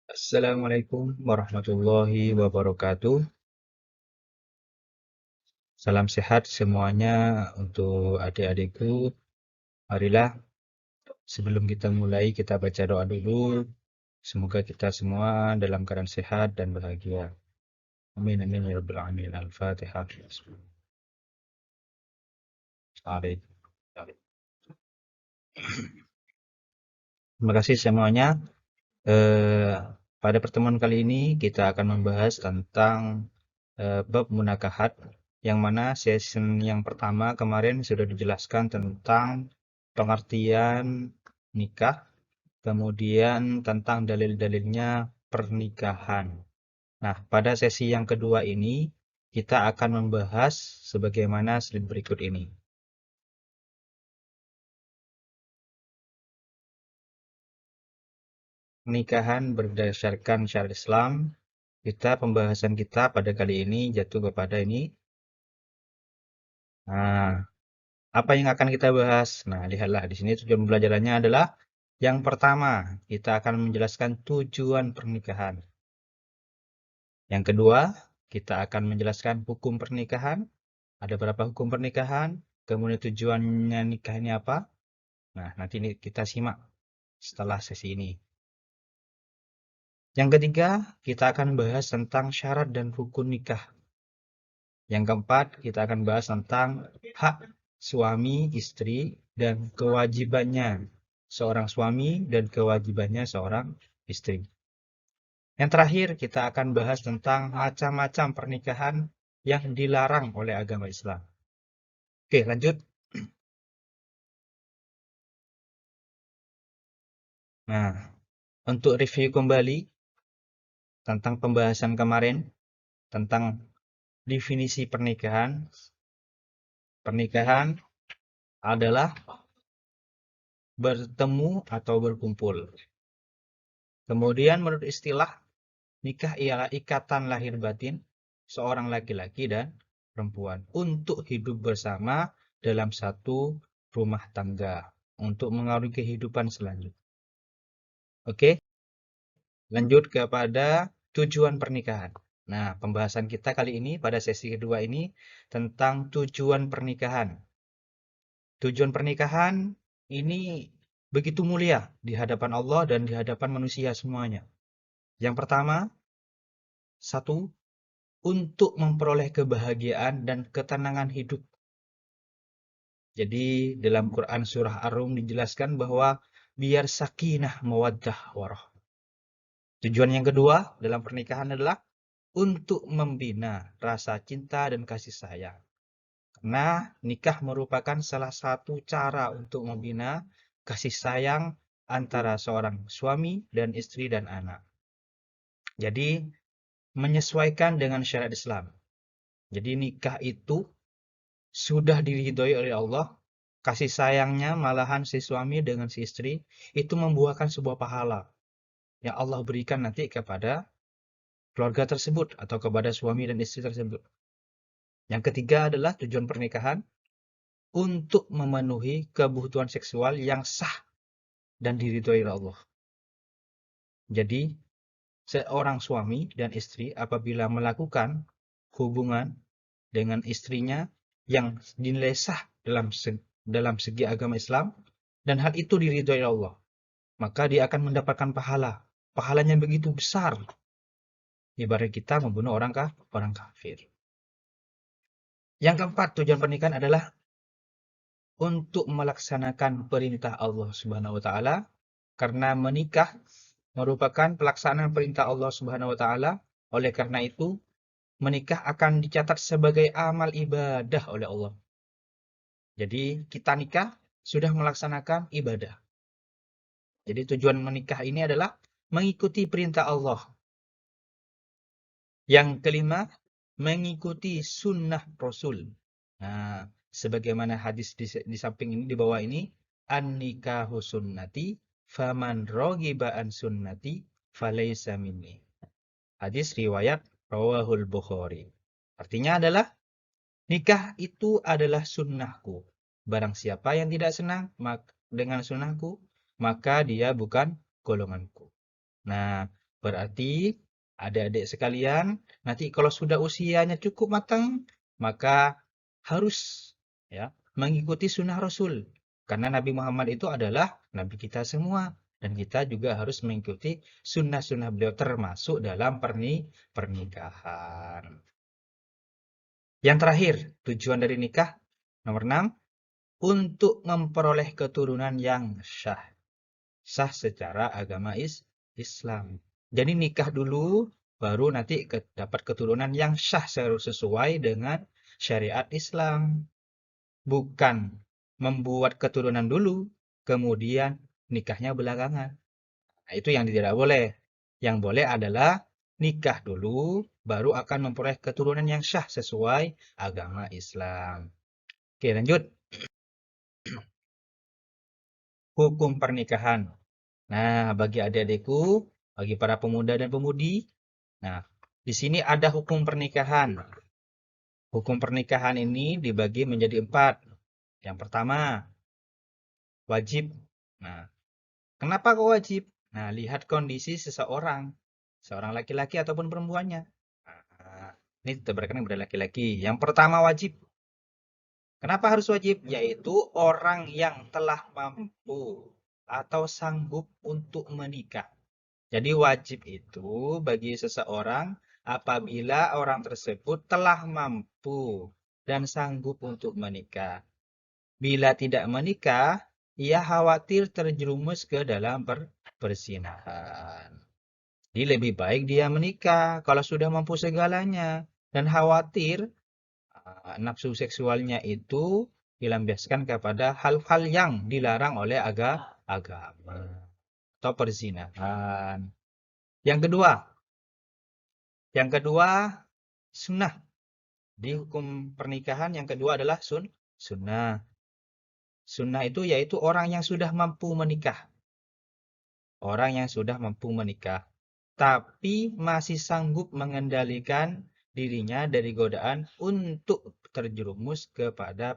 Assalamualaikum warahmatullahi wabarakatuh. Salam sehat semuanya untuk adik-adikku. Marilah sebelum kita mulai kita baca doa dulu. Semoga kita semua dalam keadaan sehat dan bahagia. Amin amin ya rabbal alamin. Al-Fatihah. Bismillahirrahmanirrahim. Terima kasih semuanya. Pada pertemuan kali ini kita akan membahas tentang bab munakahat, yang mana season yang pertama kemarin sudah dijelaskan tentang pengertian nikah, kemudian tentang dalil-dalilnya pernikahan. Nah, pada sesi yang kedua ini kita akan membahas sebagaimana slide berikut ini. Pernikahan berdasarkan syariat Islam. Pembahasan kita pada kali ini jatuh kepada ini. Nah, apa yang akan kita bahas? Nah, lihatlah di sini tujuan pembelajarannya adalah yang pertama, kita akan menjelaskan tujuan pernikahan. Yang kedua, kita akan menjelaskan hukum pernikahan. Ada berapa hukum pernikahan? Kemudian tujuannya nikah ini apa? Nah, nanti ini kita simak setelah sesi ini. Yang ketiga, kita akan bahas tentang syarat dan rukun nikah. Yang keempat, kita akan bahas tentang hak suami, istri, dan kewajibannya seorang suami dan kewajibannya seorang istri. Yang terakhir, kita akan bahas tentang macam-macam pernikahan yang dilarang oleh agama Islam. Oke, lanjut. Nah, untuk review kembali tentang pembahasan kemarin tentang definisi pernikahan. Pernikahan adalah bertemu atau berkumpul. Kemudian menurut istilah, nikah ialah ikatan lahir batin seorang laki-laki dan perempuan untuk hidup bersama dalam satu rumah tangga untuk mengarungi kehidupan selanjutnya. Oke, lanjut kepada tujuan pernikahan. Nah, pembahasan kita kali ini pada sesi kedua ini tentang tujuan pernikahan. Tujuan pernikahan ini begitu mulia di hadapan Allah dan di hadapan manusia semuanya. Yang pertama, satu, untuk memperoleh kebahagiaan dan ketenangan hidup. Jadi dalam Quran surah Ar-Rum dijelaskan bahwa biar sakinah mawaddah warahmah. Tujuan yang kedua dalam pernikahan adalah untuk membina rasa cinta dan kasih sayang. Karena nikah merupakan salah satu cara untuk membina kasih sayang antara seorang suami dan istri dan anak. Jadi menyesuaikan dengan syariat Islam. Jadi nikah itu sudah diridhoi oleh Allah, kasih sayangnya malahan si suami dengan si istri itu membuahkan sebuah pahala yang Allah berikan nanti kepada keluarga tersebut atau kepada suami dan istri tersebut. Yang ketiga adalah tujuan pernikahan untuk memenuhi kebutuhan seksual yang sah dan diridhoi oleh Allah. Jadi, seorang suami dan istri apabila melakukan hubungan dengan istrinya yang dinilai sah dalam segi agama Islam dan hal itu diridhoi Allah, maka dia akan mendapatkan pahala. Pahalanya begitu besar. Ibarat kita membunuh orang kafir. Yang keempat, tujuan pernikahan adalah untuk melaksanakan perintah Allah Subhanahu wa taala, karena menikah merupakan pelaksanaan perintah Allah Subhanahu wa taala. Oleh karena itu, menikah akan dicatat sebagai amal ibadah oleh Allah. Jadi, kita nikah sudah melaksanakan ibadah. Jadi, tujuan menikah ini adalah mengikuti perintah Allah. Yang kelima, mengikuti sunnah Rasul. Nah, sebagaimana hadis di samping ini, di bawah ini, an-nikahu sunnati, faman raghiba an sunnati, falaysa minni. Hadis riwayat Rawahul Bukhari. Artinya adalah, nikah itu adalah sunnahku. Barang siapa yang tidak senang dengan sunnahku, maka dia bukan golonganku. Nah, Berarti adik-adik sekalian, nanti kalau sudah usianya cukup matang, maka harus ya mengikuti sunnah Rasul. Karena Nabi Muhammad itu adalah Nabi kita semua. Dan kita juga harus mengikuti sunnah-sunnah beliau termasuk dalam pernikahan. Yang terakhir, tujuan dari nikah. Nomor 6, untuk memperoleh keturunan yang syah. Sah secara agama Islam. Jadi nikah dulu, baru nanti dapat keturunan yang syah sesuai dengan syariat Islam. Bukan membuat keturunan dulu, kemudian nikahnya belakangan. Nah, itu yang tidak boleh. Yang boleh adalah nikah dulu, baru akan memperoleh keturunan yang syah sesuai agama Islam. Oke, lanjut. Hukum pernikahan. Nah, bagi adik-adikku, bagi para pemuda dan pemudi, nah, di sini ada hukum pernikahan. Hukum pernikahan ini dibagi menjadi 4. Yang pertama, wajib. Nah, kenapa kok wajib? Nah, lihat kondisi seseorang, seorang laki-laki ataupun perempuannya. Nah, ini terberkan kepada laki-laki. Yang pertama wajib. Kenapa harus wajib? Yaitu orang yang telah mampu atau sanggup untuk menikah. Jadi wajib itu bagi seseorang apabila orang tersebut telah mampu dan sanggup untuk menikah. Bila tidak menikah, ia khawatir terjerumus ke dalam perzinahan. Jadi lebih baik dia menikah kalau sudah mampu segalanya dan khawatir nafsu seksualnya itu dilampiaskan kepada hal-hal yang dilarang oleh agama atau perzinahan. Yang kedua, sunnah. Di hukum pernikahan yang kedua adalah sunnah. Sunnah itu yaitu orang yang sudah mampu menikah. Orang yang sudah mampu menikah, tapi masih sanggup mengendalikan dirinya dari godaan untuk terjerumus kepada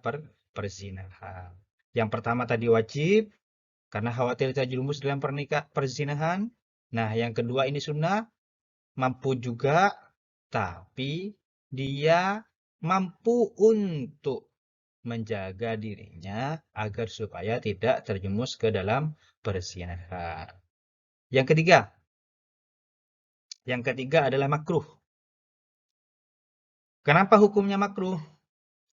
perzinahan. Yang pertama tadi wajib, karena khawatir terjerumus dalam perzinahan. Nah, yang kedua ini sunnah, mampu juga, tapi dia mampu untuk menjaga dirinya agar supaya tidak terjerumus ke dalam perzinahan. Yang ketiga adalah makruh. Kenapa hukumnya makruh?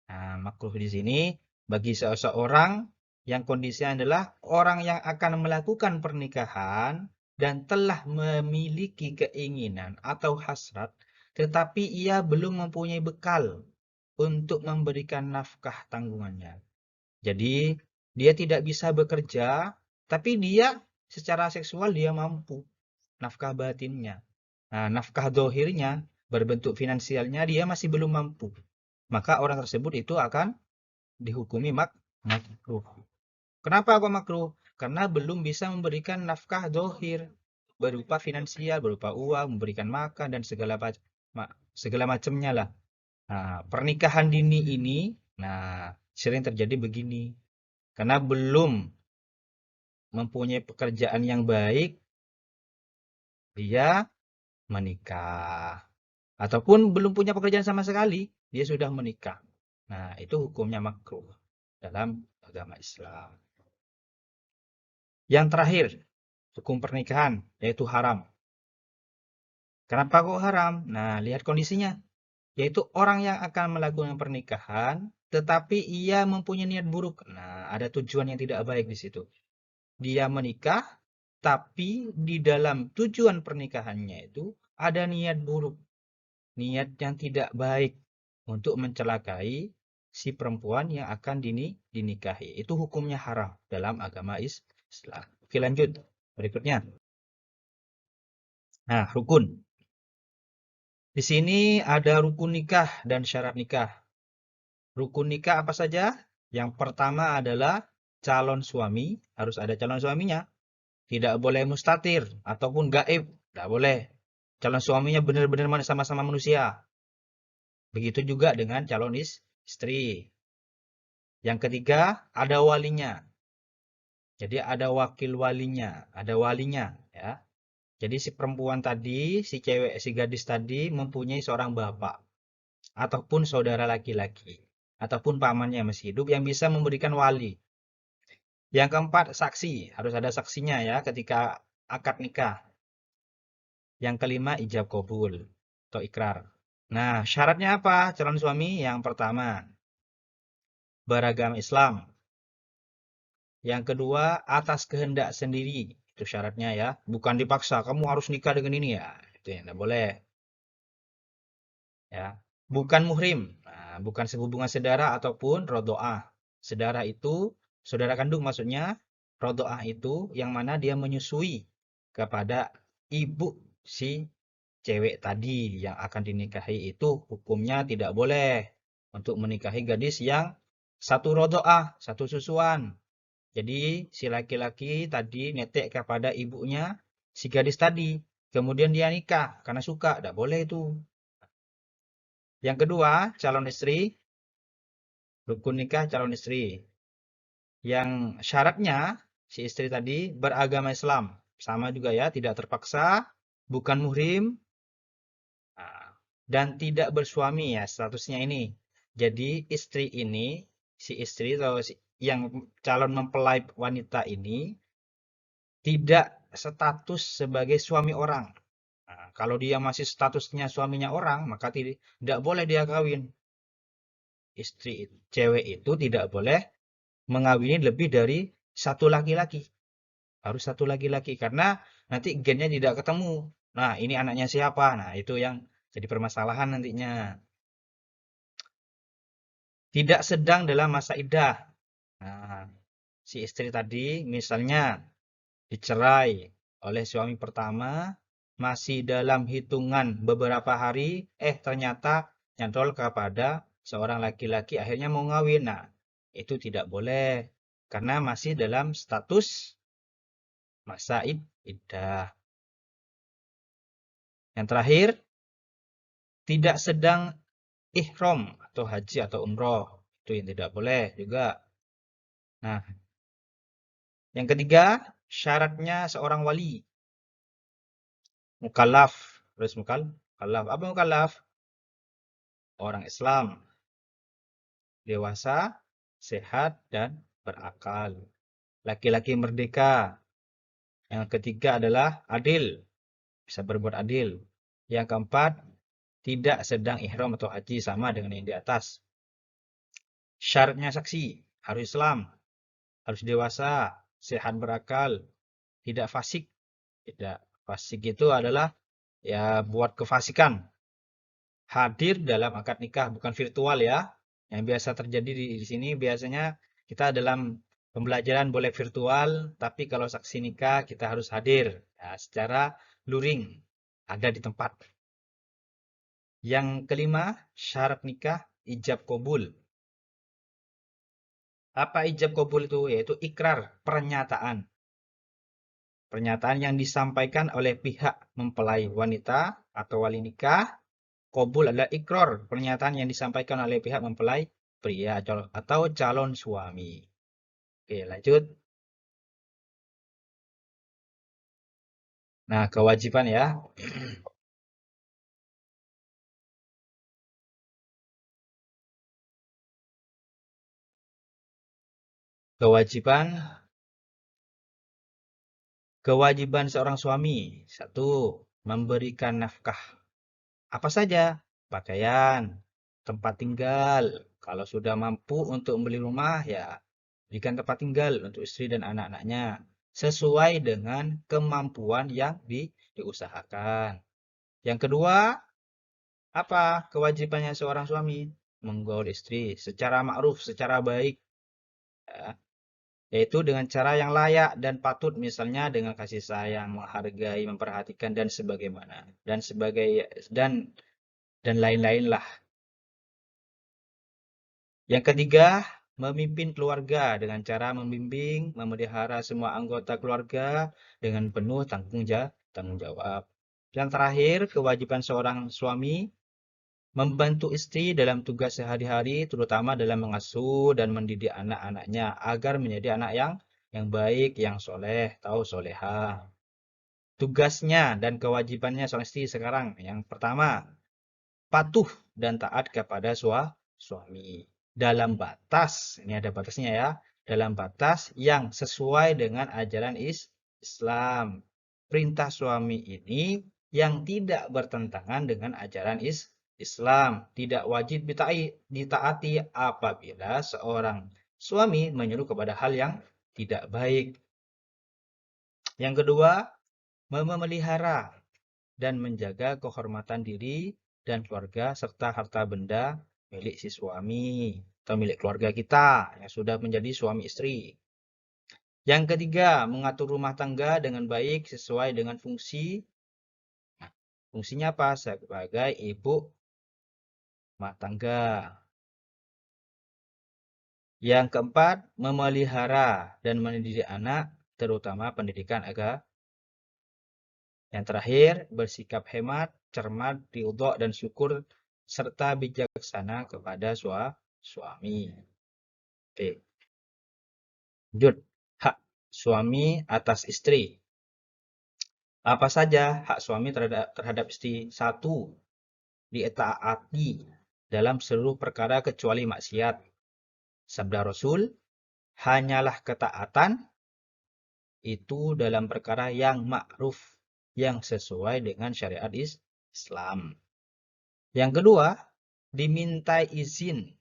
Nah, makruh di sini bagi seseorang yang kondisinya adalah orang yang akan melakukan pernikahan dan telah memiliki keinginan atau hasrat, tetapi ia belum mempunyai bekal untuk memberikan nafkah tanggungannya. Jadi, dia tidak bisa bekerja, tapi dia secara seksual dia mampu nafkah batinnya. Nah, nafkah dohirnya, berbentuk finansialnya dia masih belum mampu. Maka orang tersebut itu akan dihukumi makruh. Kenapa kok makruh? Karena belum bisa memberikan nafkah dohir berupa finansial, berupa uang, memberikan makan dan segala macamnya lah. Nah, pernikahan dini ini, nah sering terjadi begini. Karena belum mempunyai pekerjaan yang baik, dia menikah. Ataupun belum punya pekerjaan sama sekali, dia sudah menikah. Nah, itu hukumnya makruh dalam agama Islam. Yang terakhir, hukum pernikahan, yaitu haram. Kenapa kok haram? Nah, lihat kondisinya. Yaitu orang yang akan melakukan pernikahan, tetapi ia mempunyai niat buruk. Nah, ada tujuan yang tidak baik di situ. Dia menikah, tapi di dalam tujuan pernikahannya itu ada niat buruk. Niat yang tidak baik untuk mencelakai si perempuan yang akan dinikahi. Itu hukumnya haram dalam agama Islam. Oke, lanjut. Berikutnya. Nah, rukun. Di sini ada rukun nikah dan syarat nikah. Rukun nikah apa saja? Yang pertama adalah calon suami, harus ada calon suaminya. Tidak boleh mustatir ataupun gaib, tidak boleh. Calon suaminya benar-benar sama-sama manusia. Begitu juga dengan calon istri. Yang ketiga, ada walinya. Jadi ada wakil walinya, ada walinya, ya. Jadi si perempuan tadi, si cewek, si gadis tadi mempunyai seorang bapak ataupun saudara laki-laki ataupun pamannya yang masih hidup yang bisa memberikan wali. Yang keempat, saksi. Harus ada saksinya ya ketika akad nikah. Yang kelima, ijab kabul atau ikrar. Nah, syaratnya apa calon suami? Yang pertama, beragama Islam. Yang kedua, atas kehendak sendiri. Itu syaratnya ya. Bukan dipaksa, kamu harus nikah dengan ini ya. Itu yang tidak boleh. Ya. Bukan muhrim. Nah, bukan sehubungan saudara ataupun rodoah. Saudara itu, saudara kandung maksudnya. Rodoah itu yang mana dia menyusui kepada ibu si cewek tadi yang akan dinikahi itu hukumnya tidak boleh untuk menikahi gadis yang satu rodoah, satu susuan. Jadi si laki-laki tadi netek kepada ibunya si gadis tadi. Kemudian dia nikah karena suka, tidak boleh itu. Yang kedua, calon istri, rukun nikah calon istri. Yang syaratnya si istri tadi beragama Islam. Sama juga ya, tidak terpaksa, bukan muhrim, nah, dan tidak bersuami ya statusnya ini. Jadi istri ini, si istri atau yang calon mempelai wanita ini tidak status sebagai suami orang. Nah, kalau dia masih statusnya suaminya orang, maka tidak boleh dia kawin. Istri cewek itu tidak boleh mengawini lebih dari satu laki-laki. Harus satu laki-laki karena nanti gennya tidak ketemu. Nah, ini anaknya siapa? Nah, itu yang jadi permasalahan nantinya. Tidak sedang dalam masa iddah. Nah, si istri tadi misalnya dicerai oleh suami pertama, masih dalam hitungan beberapa hari, ternyata nyantol kepada seorang laki-laki akhirnya mau ngawin. Nah, itu tidak boleh karena masih dalam status masa iddah. Yang terakhir, tidak sedang ihram atau haji atau umroh. Itu yang tidak boleh juga. Nah, yang ketiga, syaratnya seorang wali. Mukallaf. Terus mukallaf. Apa mukallaf? Orang Islam. Dewasa, sehat, dan berakal. Laki-laki merdeka. Yang ketiga adalah adil. Bisa berbuat adil. Yang keempat, tidak sedang ihram atau haji sama dengan yang di atas. Syaratnya saksi. Harus Islam. Harus dewasa. Sehat berakal. Tidak fasik. Tidak. Fasik itu adalah ya buat kefasikan. Hadir dalam akad nikah, bukan virtual ya. Yang biasa terjadi di sini biasanya kita dalam pembelajaran boleh virtual, tapi kalau saksi nikah kita harus hadir ya, secara luring, ada di tempat. Yang kelima, syarat nikah ijab kabul. Apa ijab kabul itu? Yaitu ikrar, pernyataan. Pernyataan yang disampaikan oleh pihak mempelai wanita atau wali nikah. Qabul adalah ikrar, pernyataan yang disampaikan oleh pihak mempelai pria atau calon suami. Oke, lanjut. Nah, kewajiban ya. Kewajiban kewajiban seorang suami. Satu, memberikan nafkah. Apa saja? Pakaian, tempat tinggal. Kalau sudah mampu untuk membeli rumah, ya berikan tempat tinggal untuk istri dan anak-anaknya. Sesuai dengan kemampuan yang diusahakan. Yang kedua, apa kewajibannya seorang suami? Menggaul istri secara ma'ruf, secara baik. Ya. Yaitu dengan cara yang layak dan patut, misalnya dengan kasih sayang, menghargai, memperhatikan dan sebagaimana. Dan dan lain-lain lah. Yang ketiga, memimpin keluarga dengan cara membimbing, memelihara semua anggota keluarga dengan penuh tanggung jawab. Yang terakhir, kewajiban seorang suami membantu istri dalam tugas sehari-hari, terutama dalam mengasuh dan mendidik anak-anaknya agar menjadi anak yang baik, yang soleh, tahu soleha. tugasnya dan kewajibannya seorang istri sekarang. Yang pertama, patuh dan taat kepada suami. Dalam batas, ini ada batasnya ya, dalam batas yang sesuai dengan ajaran Islam. Perintah suami ini yang tidak bertentangan dengan ajaran Islam. Tidak wajib ditaati apabila seorang suami menyuruh kepada hal yang tidak baik. Yang kedua, memelihara dan menjaga kehormatan diri dan keluarga serta harta benda milik si suami atau milik keluarga kita yang sudah menjadi suami istri. Yang ketiga, mengatur rumah tangga dengan baik sesuai dengan fungsi. Fungsinya apa? Sebagai ibu rumah tangga. Yang keempat, memelihara dan mendidik anak, terutama pendidikan agama. Yang terakhir, bersikap hemat, cermat, ridho dan syukur serta bijaksana kepada suami. Oke. Lanjut, hak suami atas istri. Apa saja hak suami terhadap istri? 1. Ditaati dalam seluruh perkara kecuali maksiat. Sabda Rasul, hanyalah ketaatan itu dalam perkara yang ma'ruf, yang sesuai dengan syariat Islam. Yang kedua, dimintai izin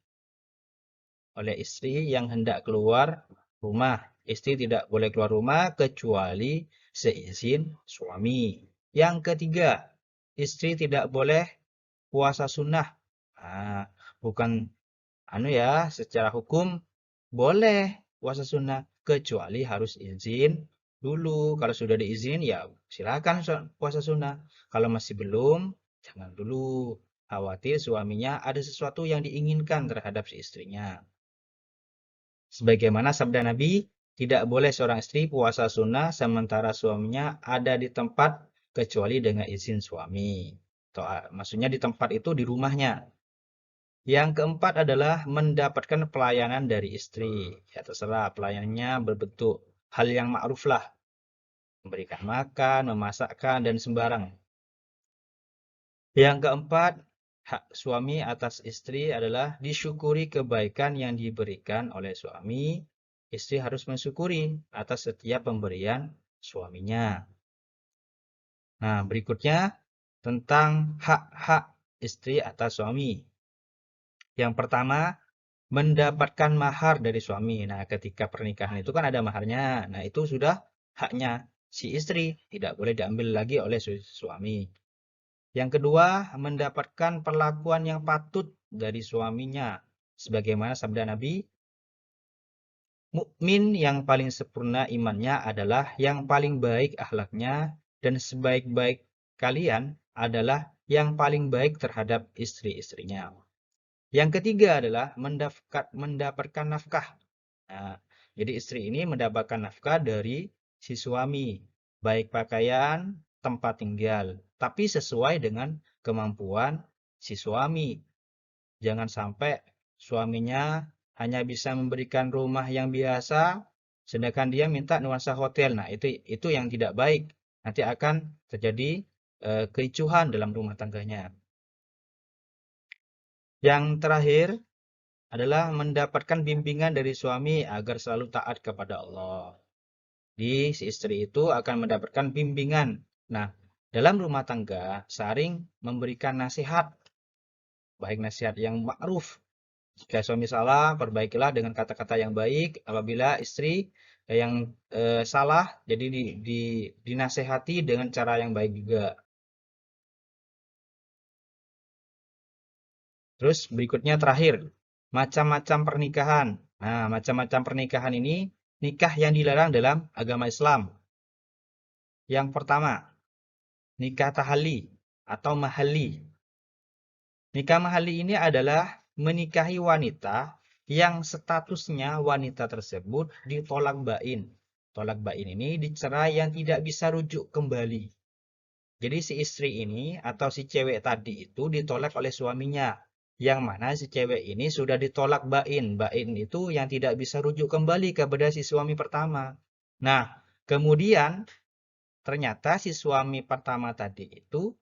oleh istri yang hendak keluar rumah. Istri tidak boleh keluar rumah kecuali seizin suami. Yang ketiga, istri tidak boleh puasa sunnah. Nah, bukan secara hukum boleh puasa sunnah kecuali harus izin dulu. Kalau sudah diizin ya silakan puasa sunnah. Kalau masih belum, jangan dulu. Khawatir suaminya ada sesuatu yang diinginkan terhadap si istrinya. Sebagaimana sabda Nabi, tidak boleh seorang istri puasa sunnah sementara suaminya ada di tempat kecuali dengan izin suami. Maksudnya di tempat itu di rumahnya. Yang keempat adalah mendapatkan pelayanan dari istri. Ya terserah pelayanannya berbentuk hal yang ma'ruf lah. Memberikan makan, memasakkan, dan sembarang. Yang keempat, hak suami atas istri adalah disyukuri kebaikan yang diberikan oleh suami. Istri harus mensyukuri atas setiap pemberian suaminya. Nah, berikutnya tentang hak-hak istri atas suami. Yang pertama, mendapatkan mahar dari suami. Nah, ketika pernikahan itu kan ada maharnya. Nah, itu sudah haknya si istri, tidak boleh diambil lagi oleh suami. Yang kedua, mendapatkan perlakuan yang patut dari suaminya. Sebagaimana sabda Nabi, mukmin yang paling sempurna imannya adalah yang paling baik akhlaknya dan sebaik-baik kalian adalah yang paling baik terhadap istri-istrinya. Yang ketiga adalah mendapatkan nafkah. Nah, jadi istri ini mendapatkan nafkah dari si suami, baik pakaian, tempat tinggal, tapi sesuai dengan kemampuan si suami. Jangan sampai suaminya hanya bisa memberikan rumah yang biasa, sedangkan dia minta nuansa hotel. Nah, itu yang tidak baik. Nanti akan terjadi kericuhan dalam rumah tangganya. Yang terakhir adalah mendapatkan bimbingan dari suami agar selalu taat kepada Allah. Si istri itu akan mendapatkan bimbingan. Nah, dalam rumah tangga saling memberikan nasihat, baik nasihat yang ma'ruf. Jika suami salah, perbaikilah dengan kata-kata yang baik. Apabila istri yang salah, jadi dinasehati dengan cara yang baik juga. Terus berikutnya terakhir, macam-macam pernikahan. Nah, macam-macam pernikahan ini nikah yang dilarang dalam agama Islam. Yang pertama, nikah tahalli atau mahalli. Nikah mahalli ini adalah menikahi wanita yang statusnya wanita tersebut ditolak bain. Tolak bain ini dicerai yang tidak bisa rujuk kembali. Jadi si istri ini atau si cewek tadi itu ditolak oleh suaminya. Yang mana si cewek ini sudah ditolak bain. Bain itu yang tidak bisa rujuk kembali kepada si suami pertama. Nah, kemudian ternyata si suami pertama tadi itu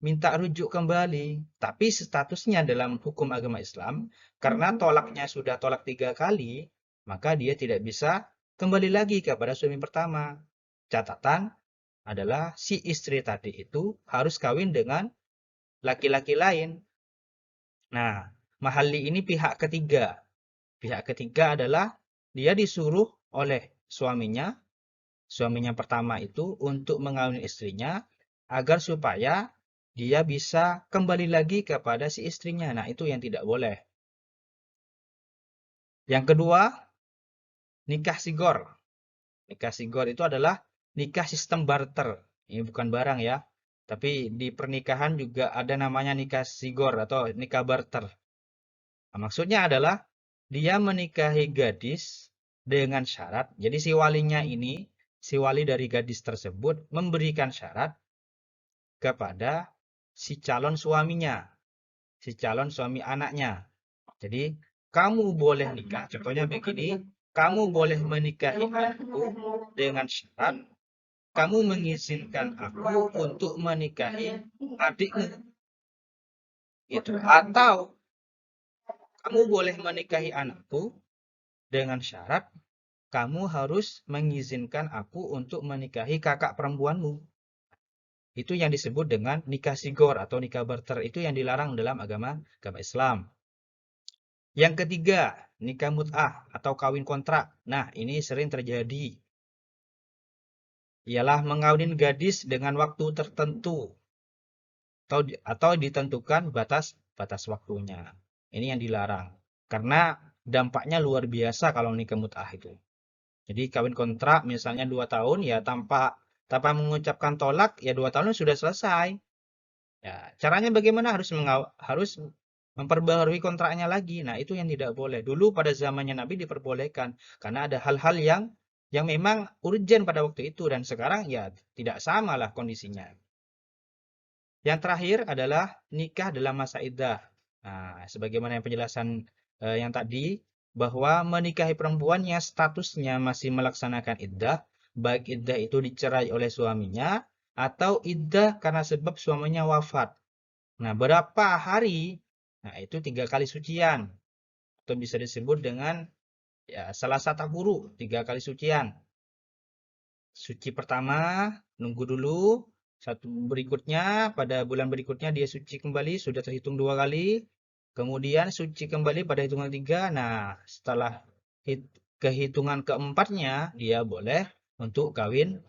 minta rujuk kembali. Tapi statusnya dalam hukum agama Islam, karena tolaknya sudah tolak 3 kali, maka dia tidak bisa kembali lagi kepada suami pertama. Catatan adalah si istri tadi itu harus kawin dengan laki-laki lain. Nah, mahalli ini pihak ketiga. Pihak ketiga adalah dia disuruh oleh suaminya pertama itu untuk mengawini istrinya agar supaya dia bisa kembali lagi kepada si istrinya. Nah, itu yang tidak boleh. Yang kedua, nikah sigor. Nikah sigor itu adalah nikah sistem barter. Ini bukan barang ya. Tapi di pernikahan juga ada namanya nikah sigor atau nikah barter. Nah, maksudnya adalah dia menikahi gadis dengan syarat. Jadi si walinya ini, si wali dari gadis tersebut memberikan syarat kepada si calon suaminya, si calon suami anaknya. Jadi kamu boleh nikah. Contohnya begini, kamu boleh menikahi aku dengan syarat kamu mengizinkan aku untuk menikahi adikmu. Gitu. Atau kamu boleh menikahi anakku dengan syarat kamu harus mengizinkan aku untuk menikahi kakak perempuanmu. Itu yang disebut dengan nikah sigor atau nikah barter. Itu yang dilarang dalam agama Islam. Yang ketiga, nikah mut'ah atau kawin kontrak. Nah, ini sering terjadi. Ialah mengawin gadis dengan waktu tertentu atau ditentukan batas waktunya. Ini yang dilarang. Karena dampaknya luar biasa kalau nikah mut'ah itu. Jadi kawin kontrak misalnya 2 tahun ya tanpa mengucapkan tolak ya 2 tahun sudah selesai. Ya, caranya bagaimana? Harus memperbaharui kontraknya lagi. Nah, itu yang tidak boleh. Dulu pada zamannya Nabi diperbolehkan karena ada hal-hal yang memang urgent pada waktu itu dan sekarang ya tidak sama lah kondisinya. Yang terakhir adalah nikah dalam masa iddah. Nah, sebagaimana yang penjelasan yang tadi bahwa menikahi perempuan yang statusnya masih melaksanakan iddah, baik iddah itu dicerai oleh suaminya atau iddah karena sebab suaminya wafat. Nah, berapa hari? Nah, itu 3 kali sucian. Atau bisa disebut dengan ya, salasa tahuru, 3 kali sucian. Suci pertama, nunggu dulu. Pada bulan berikutnya dia suci kembali, sudah terhitung 2 kali. Kemudian suci kembali pada hitungan 3. Nah, setelah kehitungan keempatnya, dia boleh untuk kawin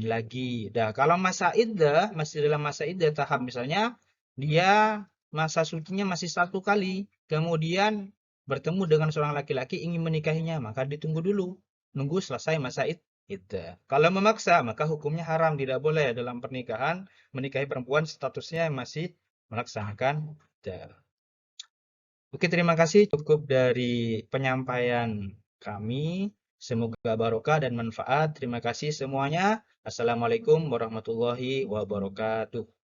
lagi. Nah, kalau masa iddah, masih dalam masa iddah tahap misalnya, dia masa sucinya masih 1 kali. Kemudian bertemu dengan seorang laki-laki ingin menikahinya, maka ditunggu dulu. Nunggu selesai masa iddah. Kalau memaksa, maka hukumnya haram. Tidak boleh dalam pernikahan menikahi perempuan statusnya masih melaksanakan iddah. Oke, terima kasih. Cukup dari penyampaian kami. Semoga barokah dan manfaat. Terima kasih semuanya. Assalamualaikum warahmatullahi wabarakatuh.